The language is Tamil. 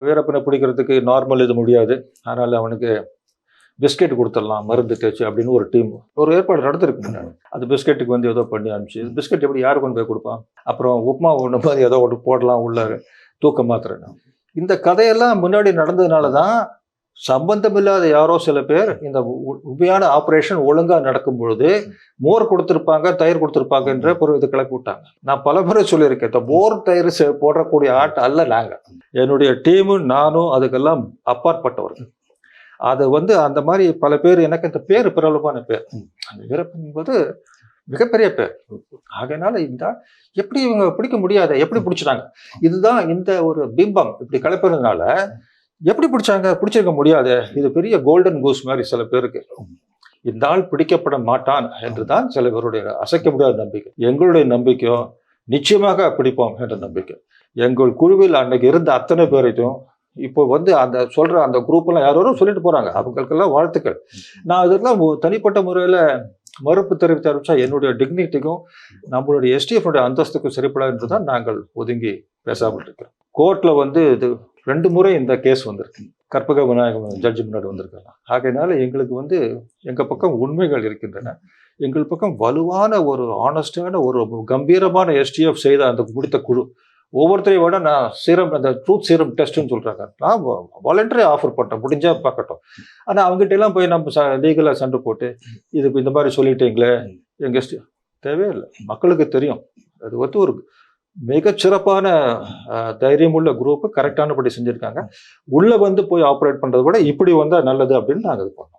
வீரப்பனை பிடிக்கிறதுக்கு நார்மல் இது முடியாது. அதனால அவனுக்கு பிஸ்கெட் கொடுத்துடலாம் மருந்து தேய்ச்சி அப்படின்னு ஒரு டீம் ஒரு ஏற்பாடு நடத்திருக்கு முன்னாடி. அது பிஸ்கெட்டுக்கு வந்து ஏதோ பண்ணி அனுப்பிச்சு பிஸ்கெட் எப்படி யாரு கொண்டு போய் கொடுப்பான்? அப்புறம் உப்புமா ஒன்று மாதிரி ஏதோ ஒன்று போடலாம் உள்ள தூக்க மாத்திரை. இந்த கதையெல்லாம் முன்னாடி நடந்ததுனால தான் சம்பந்தமில்லாத யாரோ சில பேர் இந்த உண்மையான ஆப்ரேஷன் ஒழுங்கா நடக்கும் பொழுது மோர் கொடுத்துருப்பாங்க, தயிர் கொடுத்துருப்பாங்கன்ற ஒரு இதை கிளப்பி விட்டாங்க. நான் பல முறை சொல்லியிருக்கேன், இந்த மோர் தயிர் போடக்கூடிய ஆட்டம் அல்ல நாங்க. என்னுடைய டீமும் நானும் அதுக்கெல்லாம் அப்பாற்பட்டவர்கள். அதை வந்து அந்த மாதிரி பல பேர் எனக்கு இந்த பேர் பிரபலமான பேர். அந்த வீரப்பன் என்பது மிகப்பெரிய பேர். ஆகையினால இந்த எப்படி இவங்க பிடிக்க முடியாத எப்படி பிடிச்சிட்டாங்க? இதுதான் இந்த ஒரு பிம்பம் இப்படி கிளப்புறதுனால எப்படி பிடிச்சாங்க? பிடிச்சிருக்க முடியாது. இது பெரிய கோல்டன் கூஸ் மாதிரி சில பேருக்கு. இந்த ஆள் பிடிக்கப்பட மாட்டான் என்றுதான் சில பேருடைய அசைக்க முடியாத நம்பிக்கை. எங்களுடைய நம்பிக்கையோ நிச்சயமாக பிடிப்போம் என்ற நம்பிக்கை. எங்கள் குழுவில் அன்னைக்கு இருந்த அத்தனை பேரையும் இப்போ வந்து அந்த சொல்ற அந்த குரூப் எல்லாம் யாரும் சொல்லிட்டு போறாங்க. அவங்களுக்கெல்லாம் வாழ்த்துக்கள். நான் இதெல்லாம் தனிப்பட்ட முறையில மறுப்பு தெரிவித்து ஆரம்பிச்சா என்னுடைய டிக்னிட்டிக்கும் நம்மளுடைய எஸ்டிஎஃப் அந்தஸ்துக்கும் சரிப்படாது என்றுதான் நாங்கள் ஒதுங்கி பேசாமல் இருக்கிறோம். கோர்ட்ல வந்து இது 2 முறை இந்த கேஸ் வந்திருக்கு. கற்பக விநாயகம் ஜட்ஜி முன்னாடி வந்திருக்கலாம். ஆகையினால எங்களுக்கு வந்து எங்க பக்கம் உண்மைகள் இருக்கின்றன. எங்கள் பக்கம் வலுவான ஒரு ஆனஸ்டான ஒரு கம்பீரமான எஸ்டிஎஃப் செய்த அந்த முடித்த குழு ஒவ்வொருத்தரையும் விட நான் சீரம் அந்த ட்ரூத் சீரம் டெஸ்ட்னு சொல்றாங்க. நான் வாலண்டரி ஆஃபர் பண்ணேன், முடிஞ்சா பார்க்கட்டும். ஆனால் அவங்ககிட்ட எல்லாம் போய் நம்ம லீகலாக சண்டை போட்டு இதுக்கு இந்த மாதிரி சொல்லிட்டீங்களே எங்க தேவையில்லை. மக்களுக்கு தெரியும் அது வந்து ஒரு மிகச்சிறப்பான தைரியமுள்ள குரூப்பு கரெக்டானபடி செஞ்சுருக்காங்க. உள்ளே வந்து போய் ஆப்ரேட் பண்ணுறது கூட இப்படி வந்தால் நல்லது அப்படின்னு நாங்கள் இது பண்ணோம்.